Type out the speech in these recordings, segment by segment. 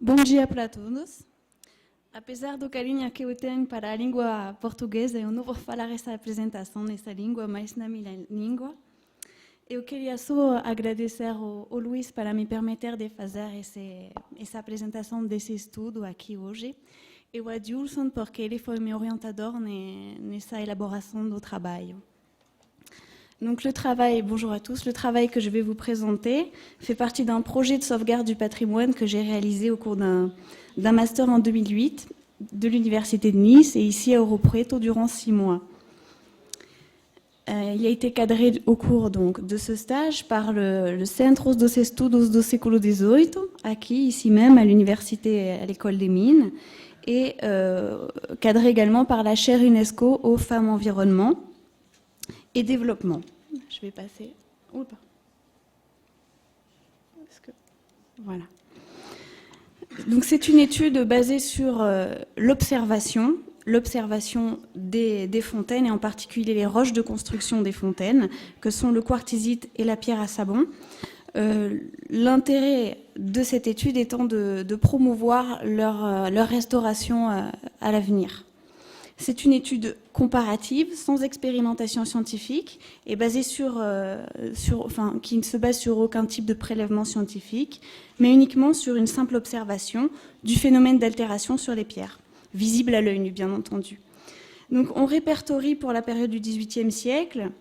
Bom dia para todos. Apesar do carinho que eu tenho para a língua portuguesa, eu não vou falar essa apresentação nessa língua, mas na minha língua. Eu queria só agradecer ao Luís para me permitir de fazer essa apresentação desse estudo aqui hoje. E ao Adilson, porque ele foi meu orientador nessa élaboration do trabalho. Donc bonjour à tous, le travail que je vais vous présenter fait partie d'un projet de sauvegarde du patrimoine que j'ai réalisé au cours d'un master en 2008 de l'Université de Nice et ici à Ouro Preto durant 6 mois. Il a été cadré au cours donc, de ce stage par le Centros dos Estudos do Século XVIII, acquis ici même à l'université, à l'école des mines, et cadré également par la chaire UNESCO aux femmes environnement et développement. Je vais passer. Voilà. Donc c'est une étude basée sur l'observation des fontaines et en particulier les roches de construction des fontaines, que sont le quartzite et la pierre à sabon. L'intérêt de cette étude étant de promouvoir leur restauration à l'avenir. C'est une étude comparative, sans expérimentation scientifique, et basée qui ne se base sur aucun type de prélèvement scientifique, mais uniquement sur une simple observation du phénomène d'altération sur les pierres, visible à l'œil nu, bien entendu. Donc, on répertorie pour la période du XVIIIe siècle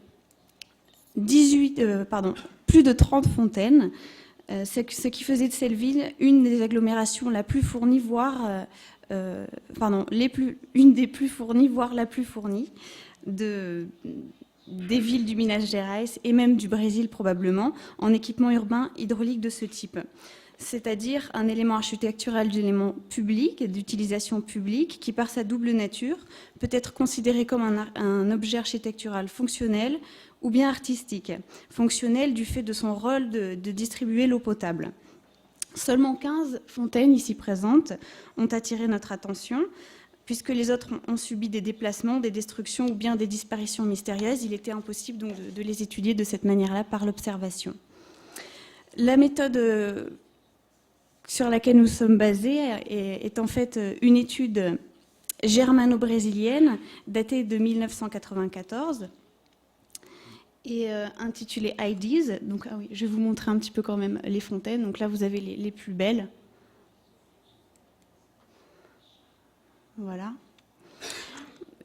plus de 30 fontaines, ce qui faisait de cette ville une des agglomérations la plus fournie, voire une des plus fournies, voire la plus fournie des villes du Minas Gerais et même du Brésil probablement, en équipement urbain hydraulique de ce type. C'est-à-dire un élément architectural d'élément public, d'utilisation publique, qui par sa double nature peut être considéré comme un objet architectural fonctionnel ou bien artistique. Fonctionnel du fait de son rôle de distribuer l'eau potable. Seulement 15 fontaines ici présentes ont attiré notre attention, puisque les autres ont subi des déplacements, des destructions ou bien des disparitions mystérieuses. Il était impossible donc de les étudier de cette manière-là par l'observation. La méthode sur laquelle nous sommes basés est en fait une étude germano-brésilienne datée de 1994 et intitulée IDs. Donc, je vais vous montrer un petit peu quand même les fontaines. Donc là, vous avez les plus belles. Voilà.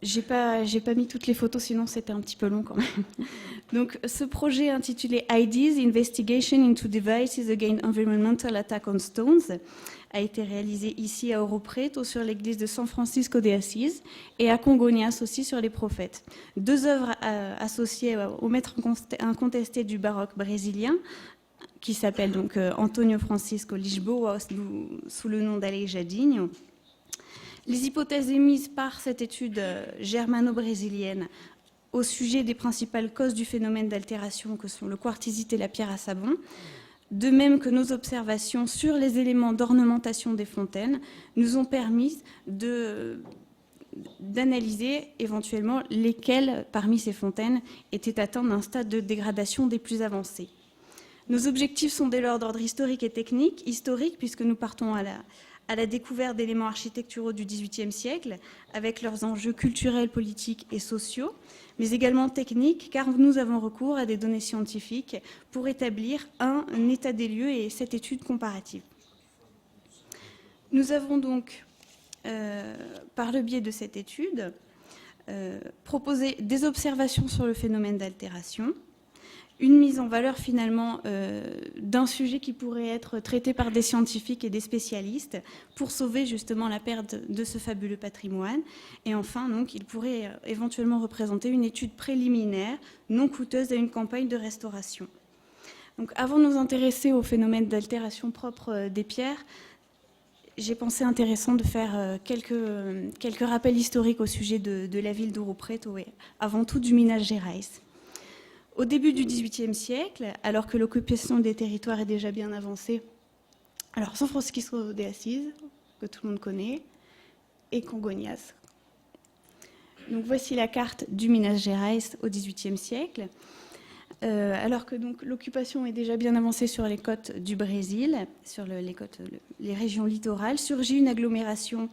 J'ai pas mis toutes les photos, sinon c'était un petit peu long quand même. Donc, ce projet intitulé IDs, Investigation into Devices Against Environmental Attack on Stones, a été réalisé ici à Ouro Preto sur l'église de San Francisco de Assis et à Congonhas aussi sur les prophètes. 2 œuvres associées au maître incontesté du baroque brésilien, qui s'appelle donc Antonio Francisco Lisboa sous le nom d'Aleijadinho. Les hypothèses émises par cette étude germano-brésilienne au sujet des principales causes du phénomène d'altération que sont le quartzite et la pierre à sabon, de même que nos observations sur les éléments d'ornementation des fontaines, nous ont permis d'analyser éventuellement lesquelles parmi ces fontaines étaient atteintes d'un stade de dégradation des plus avancés. Nos objectifs sont dès lors d'ordre historique et technique. Historique, puisque nous partons à la découverte d'éléments architecturaux du XVIIIe siècle, avec leurs enjeux culturels, politiques et sociaux, mais également techniques, car nous avons recours à des données scientifiques pour établir un état des lieux et cette étude comparative. Nous avons donc, par le biais de cette étude, proposé des observations sur le phénomène d'altération, une mise en valeur finalement d'un sujet qui pourrait être traité par des scientifiques et des spécialistes pour sauver justement la perte de ce fabuleux patrimoine. Et enfin, donc, il pourrait éventuellement représenter une étude préliminaire non coûteuse à une campagne de restauration. Donc, avant de nous intéresser au phénomène d'altération propre des pierres, j'ai pensé intéressant de faire quelques rappels historiques au sujet de la ville d'Ouro Preto et avant tout du Minas Gerais. Au début du XVIIIe siècle, alors que l'occupation des territoires est déjà bien avancée, alors San Francisco de Assis, que tout le monde connaît, et Congonhas. Donc voici la carte du Minas Gerais au XVIIIe siècle. Alors que donc l'occupation est déjà bien avancée sur les côtes du Brésil, sur les régions littorales, surgit une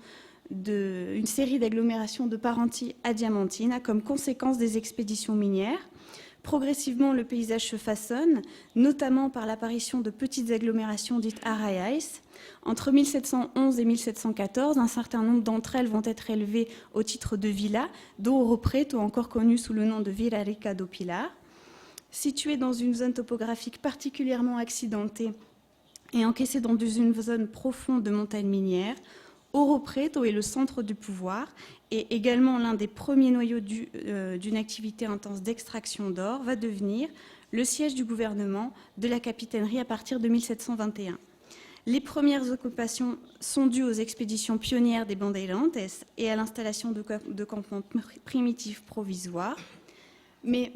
série d'agglomérations de Parenti à Diamantina comme conséquence des expéditions minières. Progressivement, le paysage se façonne, notamment par l'apparition de petites agglomérations dites arraiais. Entre 1711 et 1714, un certain nombre d'entre elles vont être élevées au titre de villas, dont Ouro Preto, encore connu sous le nom de Vila Rica do Pilar. Située dans une zone topographique particulièrement accidentée et encaissée dans une zone profonde de montagnes minières, Ouro Preto est le centre du pouvoir et également l'un des premiers noyaux d'une activité intense d'extraction d'or, va devenir le siège du gouvernement de la capitainerie à partir de 1721. Les premières occupations sont dues aux expéditions pionnières des Bandeirantes et à l'installation de campements primitifs provisoires. Mais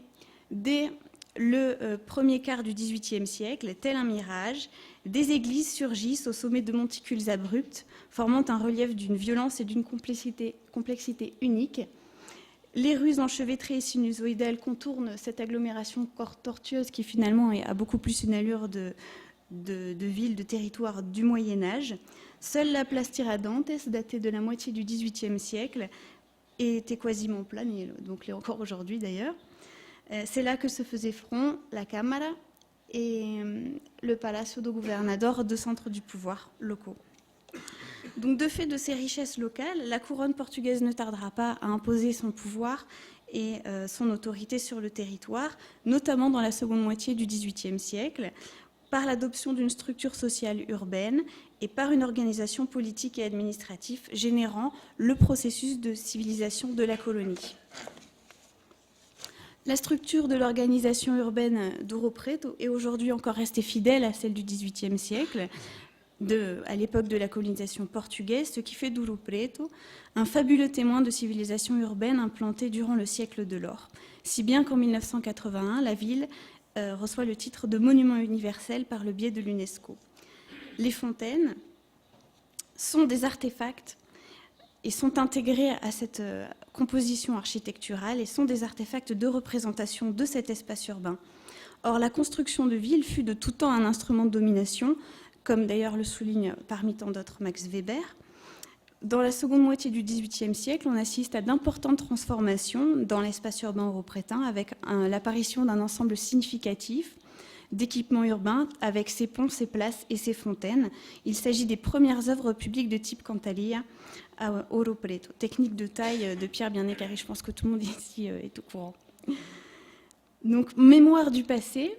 dès le premier quart du XVIIIe siècle, tel un mirage, des églises surgissent au sommet de monticules abrupts, formant un relief d'une violence et d'une complexité unique. Les rues enchevêtrées et sinusoïdales contournent cette agglomération tortueuse qui finalement a beaucoup plus une allure de ville, de territoire du Moyen-Âge. Seule la place Tiradentes, datée de la moitié du XVIIIe siècle, était quasiment plane, et donc l'est encore aujourd'hui d'ailleurs. C'est là que se faisaient front la Cámara et le Palacio do Governador, deux centres du pouvoir locaux. Donc, de fait de ces richesses locales, la couronne portugaise ne tardera pas à imposer son pouvoir et son autorité sur le territoire, notamment dans la seconde moitié du XVIIIe siècle, par l'adoption d'une structure sociale urbaine et par une organisation politique et administrative générant le processus de civilisation de la colonie. La structure de l'organisation urbaine d'Ouro Preto est aujourd'hui encore restée fidèle à celle du XVIIIe siècle, à l'époque de la colonisation portugaise, ce qui fait d'Ouro Preto un fabuleux témoin de civilisation urbaine implantée durant le siècle de l'or. Si bien qu'en 1981, la ville reçoit le titre de monument universel par le biais de l'UNESCO. Les fontaines sont des artefacts et sont intégrés à cette composition architecturale et sont des artefacts de représentation de cet espace urbain. Or, la construction de villes fut de tout temps un instrument de domination, comme d'ailleurs le souligne parmi tant d'autres Max Weber. Dans la seconde moitié du XVIIIe siècle, on assiste à d'importantes transformations dans l'espace urbain européen avec l'apparition d'un ensemble significatif d'équipements urbains avec ses ponts, ses places et ses fontaines. Il s'agit des premières œuvres publiques de type Cantalia à Ouro Preto, technique de taille de pierre bien éclairée. Je pense que tout le monde ici est au courant. Donc, mémoire du passé,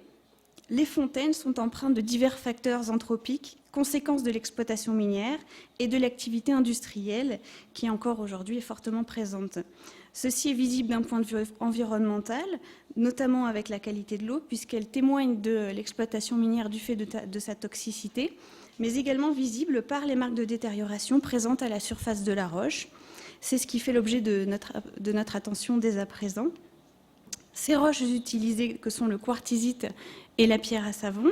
les fontaines sont empreintes de divers facteurs anthropiques, conséquences de l'exploitation minière et de l'activité industrielle qui encore aujourd'hui est fortement présente. Ceci est visible d'un point de vue environnemental, notamment avec la qualité de l'eau, puisqu'elle témoigne de l'exploitation minière du fait de sa toxicité, mais également visible par les marques de détérioration présentes à la surface de la roche. C'est ce qui fait l'objet de notre attention dès à présent. Ces roches utilisées, que sont le quartzite et la pierre à savon,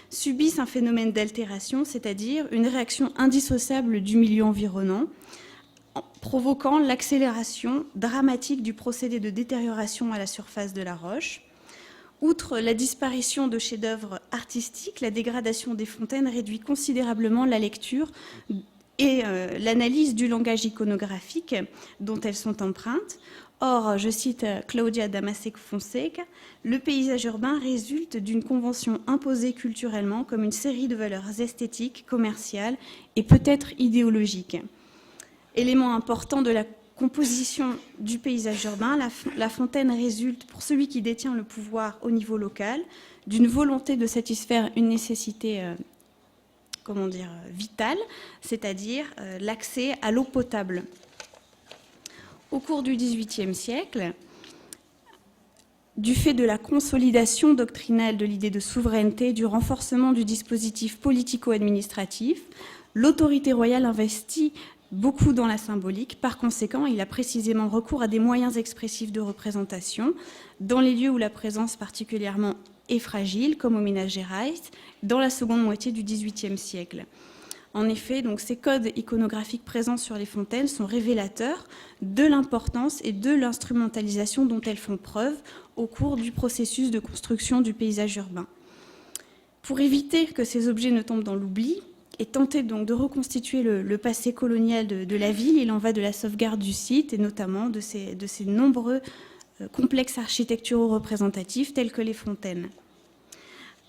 subissent un phénomène d'altération, c'est-à-dire une réaction indissociable du milieu environnant, provoquant l'accélération dramatique du procédé de détérioration à la surface de la roche. Outre la disparition de chefs-d'œuvre artistiques, la dégradation des fontaines réduit considérablement la lecture et l'analyse du langage iconographique dont elles sont empreintes. Or, je cite Claudia Damasek Fonseca, le paysage urbain résulte d'une convention imposée culturellement comme une série de valeurs esthétiques, commerciales et peut-être idéologiques. Élément important de la composition du paysage urbain, la fontaine résulte, pour celui qui détient le pouvoir au niveau local, d'une volonté de satisfaire une nécessité vitale, c'est-à-dire l'accès à l'eau potable. Au cours du XVIIIe siècle, du fait de la consolidation doctrinale de l'idée de souveraineté, du renforcement du dispositif politico-administratif, l'autorité royale investit beaucoup dans la symbolique. Par conséquent, il a précisément recours à des moyens expressifs de représentation dans les lieux où la présence particulièrement est fragile, comme au Minas Gerais, dans la seconde moitié du XVIIIe siècle. En effet, donc, ces codes iconographiques présents sur les fontaines sont révélateurs de l'importance et de l'instrumentalisation dont elles font preuve au cours du processus de construction du paysage urbain. Pour éviter que ces objets ne tombent dans l'oubli et tenter donc de reconstituer le passé colonial de la ville, il en va de la sauvegarde du site et notamment de ces nombreux complexes architecturaux représentatifs tels que les fontaines.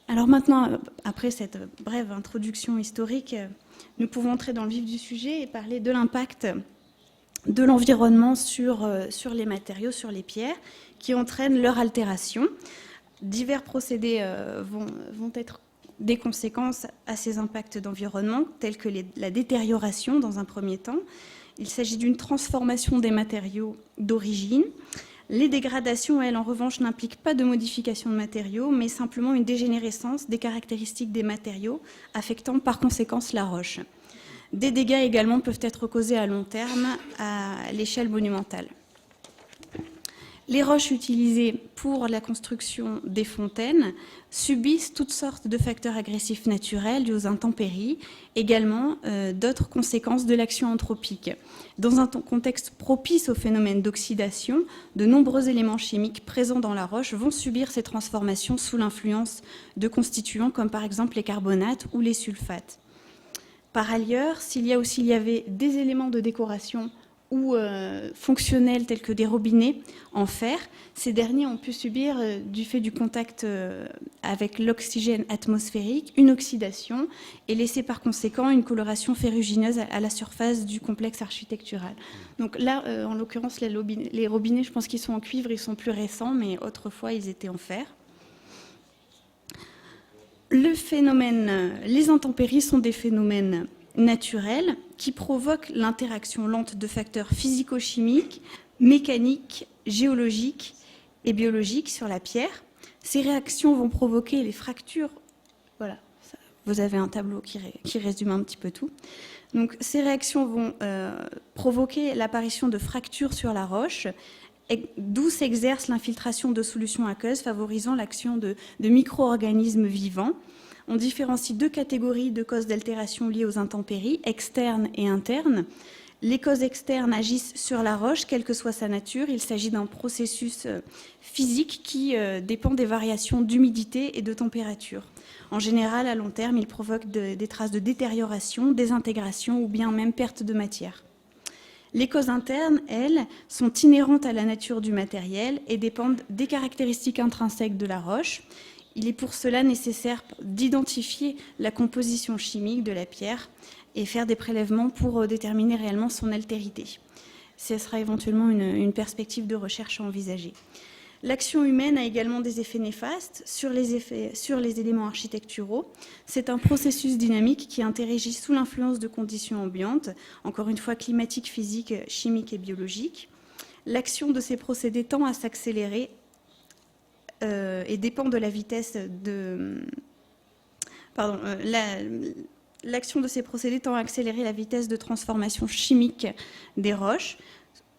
Alors maintenant, après cette brève introduction historique, nous pouvons entrer dans le vif du sujet et parler de l'impact de l'environnement sur les matériaux, sur les pierres, qui entraînent leur altération. Divers procédés vont être des conséquences à ces impacts d'environnement, tels que la détérioration dans un premier temps. Il s'agit d'une transformation des matériaux d'origine. Les dégradations, elles, en revanche, n'impliquent pas de modification de matériaux, mais simplement une dégénérescence des caractéristiques des matériaux, affectant par conséquence la roche. Des dégâts également peuvent être causés à long terme à l'échelle monumentale. Les roches utilisées pour la construction des fontaines subissent toutes sortes de facteurs agressifs naturels dus aux intempéries, également d'autres conséquences de l'action anthropique. Dans un contexte propice au phénomène d'oxydation, de nombreux éléments chimiques présents dans la roche vont subir ces transformations sous l'influence de constituants comme par exemple les carbonates ou les sulfates. Par ailleurs, s'il y avait des éléments de décoration ou fonctionnels tels que des robinets en fer, ces derniers ont pu subir, du fait du contact avec l'oxygène atmosphérique, une oxydation et laisser par conséquent une coloration ferrugineuse à la surface du complexe architectural. Donc là, en l'occurrence, les robinets, je pense qu'ils sont en cuivre, ils sont plus récents, mais autrefois, ils étaient en fer. Les intempéries sont des phénomènes naturels qui provoquent l'interaction lente de facteurs physico-chimiques, mécaniques, géologiques et biologiques sur la pierre. Ces réactions vont provoquer les fractures. Voilà, vous avez un tableau qui résume un petit peu tout. Donc, ces réactions vont provoquer l'apparition de fractures sur la roche, d'où s'exerce l'infiltration de solutions aqueuses favorisant l'action de micro-organismes vivants. On différencie deux catégories de causes d'altération liées aux intempéries, externes et internes. Les causes externes agissent sur la roche, quelle que soit sa nature. Il s'agit d'un processus physique qui dépend des variations d'humidité et de température. En général, à long terme, il provoque des traces de détérioration, désintégration ou bien même perte de matière. Les causes internes, elles, sont inhérentes à la nature du matériel et dépendent des caractéristiques intrinsèques de la roche. Il est pour cela nécessaire d'identifier la composition chimique de la pierre et faire des prélèvements pour déterminer réellement son altérité. Ce sera éventuellement une perspective de recherche à envisager. L'action humaine a également des effets néfastes sur les éléments architecturaux. C'est un processus dynamique qui interagit sous l'influence de conditions ambiantes, encore une fois climatiques, physiques, chimiques et biologiques. L'action de ces procédés tend à s'accélérer et dépend de la vitesse l'action de ces procédés tend à accélérer la vitesse de transformation chimique des roches,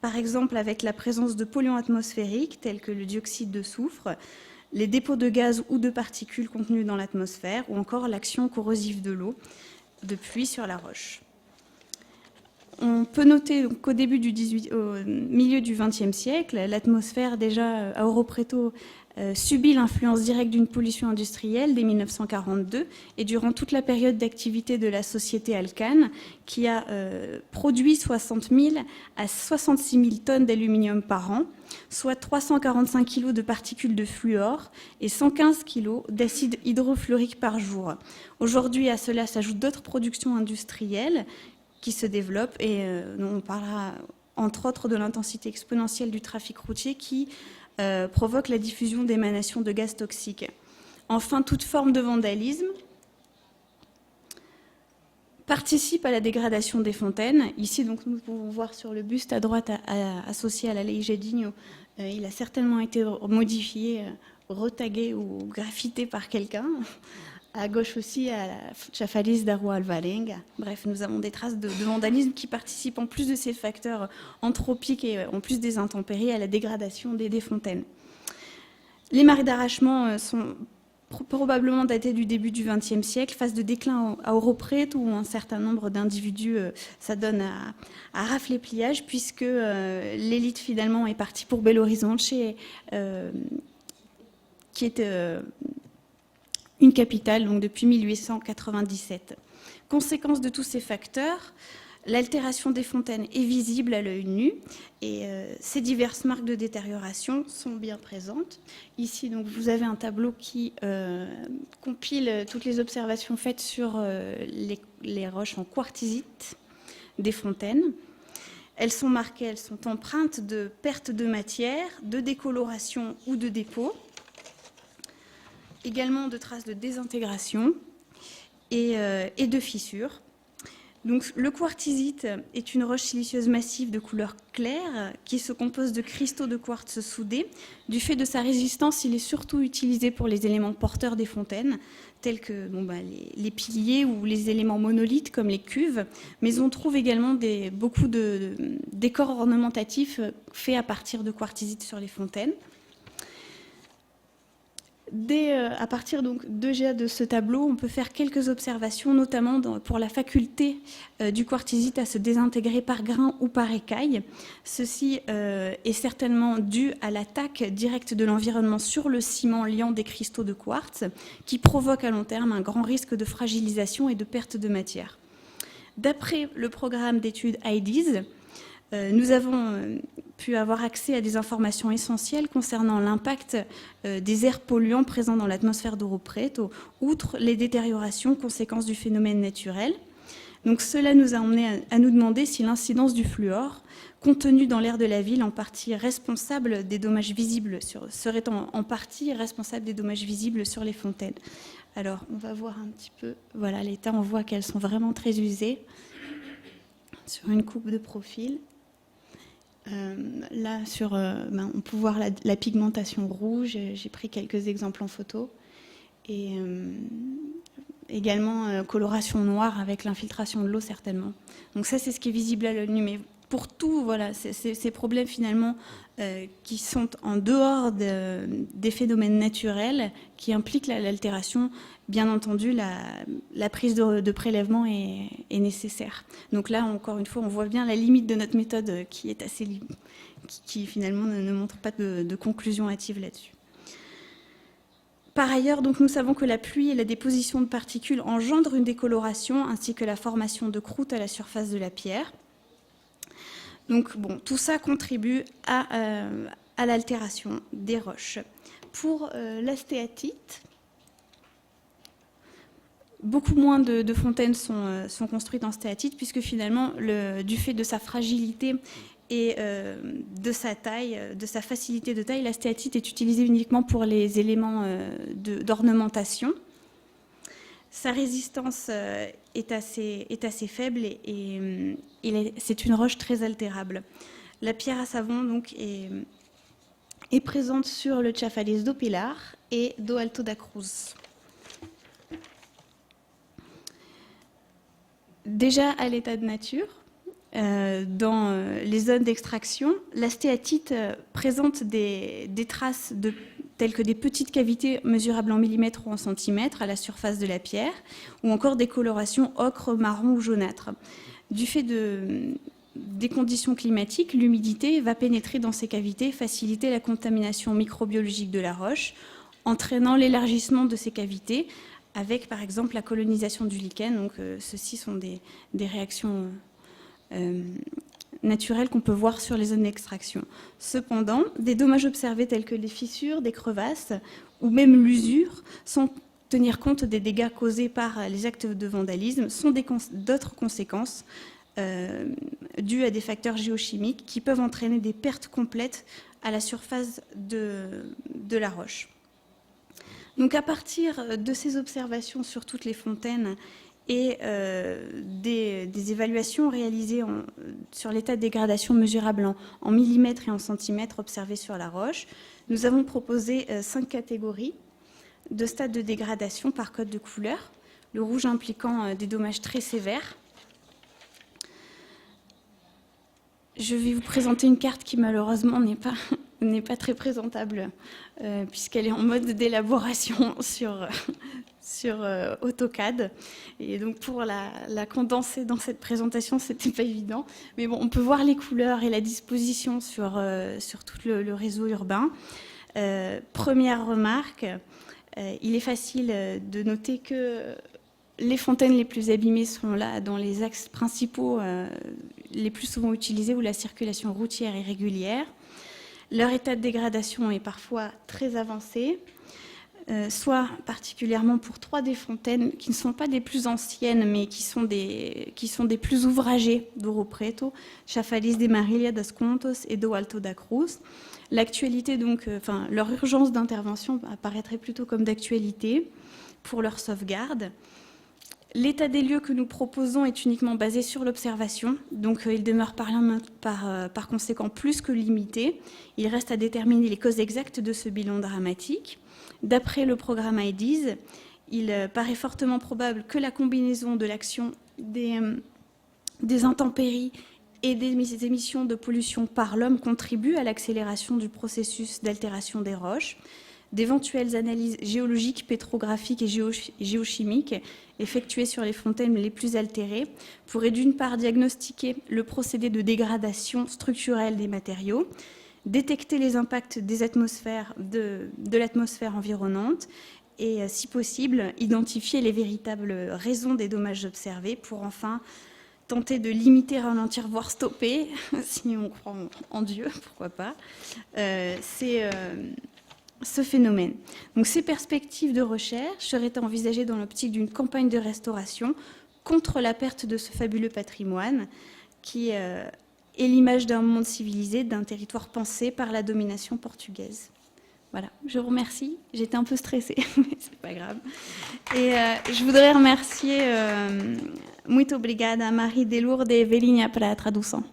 par exemple avec la présence de polluants atmosphériques tels que le dioxyde de soufre, les dépôts de gaz ou de particules contenus dans l'atmosphère, ou encore l'action corrosive de l'eau, de pluie sur la roche. On peut noter qu'au milieu du XXe siècle, l'atmosphère déjà à Ouro Preto subit l'influence directe d'une pollution industrielle dès 1942 et durant toute la période d'activité de la société Alcan, qui a produit 60 000 à 66 000 tonnes d'aluminium par an, soit 345 kg de particules de fluor et 115 kg d'acide hydrofluorique par jour. Aujourd'hui, à cela s'ajoutent d'autres productions industrielles qui se développent et on parlera entre autres de l'intensité exponentielle du trafic routier qui provoque la diffusion d'émanations de gaz toxiques. Enfin, toute forme de vandalisme participe à la dégradation des fontaines. Ici, donc, nous pouvons voir sur le buste à droite associé à la Lei Gedinho, il a certainement été modifié, retagué ou graffité par quelqu'un. À gauche aussi, à la Chafariz da Rua Alvarenga. Bref, nous avons des traces de vandalisme qui participent, en plus de ces facteurs anthropiques et en plus des intempéries, à la dégradation des fontaines. Les marées d'arrachement sont probablement daté du début du XXe siècle, phase de déclin à Oroprete, où un certain nombre d'individus s'adonnent à rafler pliage, puisque l'élite finalement est partie pour Belo Horizonte, qui est une capitale donc depuis 1897. Conséquence de tous ces facteurs, l'altération des fontaines est visible à l'œil nu et ces diverses marques de détérioration sont bien présentes. Ici, donc, vous avez un tableau qui compile toutes les observations faites sur les roches en quartzite des fontaines. Elles sont marquées, elles sont empreintes de perte de matière, de décoloration ou de dépôt, également de traces de désintégration et de fissures. Donc, le quartzite est une roche silicieuse massive de couleur claire qui se compose de cristaux de quartz soudés. Du fait de sa résistance, il est surtout utilisé pour les éléments porteurs des fontaines, tels que les piliers ou les éléments monolithes comme les cuves. Mais on trouve également beaucoup de décors ornementatifs faits à partir de quartzite sur les fontaines. À partir donc de ce tableau, on peut faire quelques observations, notamment pour la faculté du quartzite à se désintégrer par grain ou par écaille. Ceci est certainement dû à l'attaque directe de l'environnement sur le ciment liant des cristaux de quartz, qui provoque à long terme un grand risque de fragilisation et de perte de matière. D'après le programme d'études IDES, nous avons pu avoir accès à des informations essentielles concernant l'impact des airs polluants présents dans l'atmosphère d'Oroprete, outre les détériorations conséquences du phénomène naturel. Donc cela nous a amené à nous demander si l'incidence du fluor, contenu dans l'air de la ville, serait en partie responsable des dommages visibles sur les fontaines. Alors, on va voir un petit peu, voilà l'état, on voit qu'elles sont vraiment très usées sur une coupe de profil. Là, on peut voir la pigmentation rouge. J'ai pris quelques exemples en photo. Et également coloration noire avec l'infiltration de l'eau, certainement. Donc ça, c'est ce qui est visible à l'œil nu. Mais pour tout, voilà, ces problèmes finalement qui sont en dehors des phénomènes naturels, qui impliquent l'altération, bien entendu, la prise de prélèvement est nécessaire. Donc là, encore une fois, on voit bien la limite de notre méthode qui est qui finalement ne montre pas de conclusion hâtive là-dessus. Par ailleurs, donc, nous savons que la pluie et la déposition de particules engendrent une décoloration ainsi que la formation de croûtes à la surface de la pierre. Donc, bon, tout ça contribue à l'altération des roches. Pour la stéatite, beaucoup moins de fontaines sont construites en stéatite, puisque finalement, du fait de sa fragilité et de sa taille, de sa facilité de taille, la stéatite est utilisée uniquement pour les éléments d'ornementation. Sa résistance est assez faible et c'est une roche très altérable. La pierre à savon donc, est présente sur le Chafariz do Pilar et do Alto da Cruz. Déjà à l'état de nature, dans les zones d'extraction, la stéatite présente des traces telles que des petites cavités mesurables en millimètres ou en centimètres à la surface de la pierre, ou encore des colorations ocre, marron ou jaunâtre. Du fait des conditions climatiques, l'humidité va pénétrer dans ces cavités, faciliter la contamination microbiologique de la roche, entraînant l'élargissement de ces cavités, avec par exemple la colonisation du lichen. Donc, ceci sont des réactions naturelles qu'on peut voir sur les zones d'extraction. Cependant, des dommages observés tels que les fissures, des crevasses ou même l'usure, sans tenir compte des dégâts causés par les actes de vandalisme, sont d'autres conséquences dues à des facteurs géochimiques qui peuvent entraîner des pertes complètes à la surface de la roche. Donc à partir de ces observations sur toutes les fontaines et des évaluations réalisées sur l'état de dégradation mesurable en millimètres et en centimètres observés sur la roche, nous avons proposé 5 catégories de stades de dégradation par code de couleur, le rouge impliquant des dommages très sévères. Je vais vous présenter une carte qui malheureusement n'est pas n'est pas très présentable, puisqu'elle est en mode d'élaboration sur AutoCAD. Et donc pour la condenser dans cette présentation, c'était pas évident. Mais bon, on peut voir les couleurs et la disposition sur tout le réseau urbain. Première remarque, il est facile de noter que les fontaines les plus abîmées sont là dans les axes principaux les plus souvent utilisés où la circulation routière est régulière. Leur état de dégradation est parfois très avancé, soit particulièrement pour 3 des fontaines qui ne sont pas des plus anciennes, mais qui sont des plus ouvragées d'Ouro Preto, Chafariz de Marília das Contas et do Alto da Cruz. L'actualité, donc, leur urgence d'intervention apparaîtrait plutôt comme d'actualité pour leur sauvegarde. L'état des lieux que nous proposons est uniquement basé sur l'observation, donc il demeure par conséquent plus que limité. Il reste à déterminer les causes exactes de ce bilan dramatique. D'après le programme IDES, il paraît fortement probable que la combinaison de l'action des intempéries et des émissions de pollution par l'homme contribue à l'accélération du processus d'altération des roches. D'éventuelles analyses géologiques, pétrographiques et géochimiques effectuées sur les fontaines les plus altérées pourraient d'une part diagnostiquer le procédé de dégradation structurelle des matériaux, détecter les impacts des atmosphères de l'atmosphère environnante et, si possible, identifier les véritables raisons des dommages observés pour enfin tenter de limiter, ralentir, voire stopper, si on croit en Dieu, pourquoi pas, ce phénomène. Donc, ces perspectives de recherche seraient envisagées dans l'optique d'une campagne de restauration contre la perte de ce fabuleux patrimoine qui est l'image d'un monde civilisé, d'un territoire pensé par la domination portugaise. Voilà, je vous remercie. J'étais un peu stressée, mais c'est pas grave. Et je voudrais remercier muito obrigada, Marie de Lourdes et Evelinha para a tradução.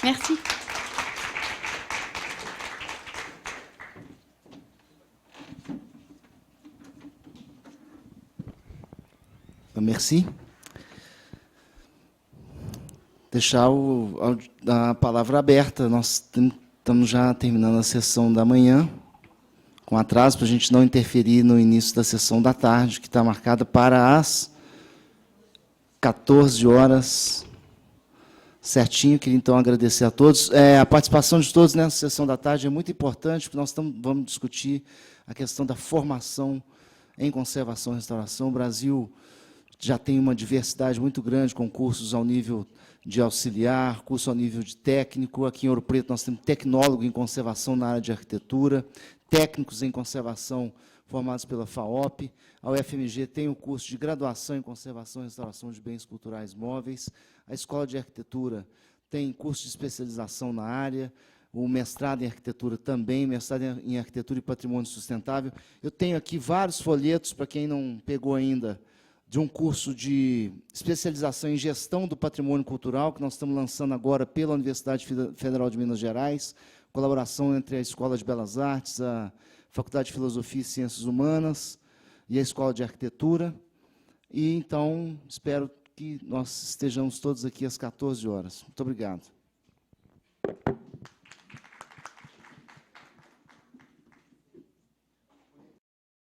Merci. Merci. Deixar a palavra aberta. Nós estamos já terminando a sessão da manhã, com atraso, para a gente não interferir no início da sessão da tarde, que está marcada para as 14 horas, certinho. Queria, então, agradecer a todos. A participação de todos nessa sessão da tarde é muito importante, porque nós vamos discutir a questão da formação em conservação e restauração. O Brasil já tem uma diversidade muito grande, com cursos ao nível de auxiliar, curso ao nível de técnico. Aqui em Ouro Preto nós temos tecnólogo em conservação na área de arquitetura, técnicos em conservação formados pela FAOP. A UFMG tem o curso de graduação em conservação e restauração de bens culturais móveis. A Escola de Arquitetura tem curso de especialização na área, o mestrado em arquitetura também, mestrado em arquitetura e patrimônio sustentável. Eu tenho aqui vários folhetos, para quem não pegou ainda, de um curso de especialização em gestão do patrimônio cultural, que nós estamos lançando agora pela Universidade Federal de Minas Gerais, colaboração entre a Escola de Belas Artes, a Faculdade de Filosofia e Ciências Humanas e a Escola de Arquitetura. E, então, espero que nós estejamos todos aqui às 14 horas. Muito obrigado.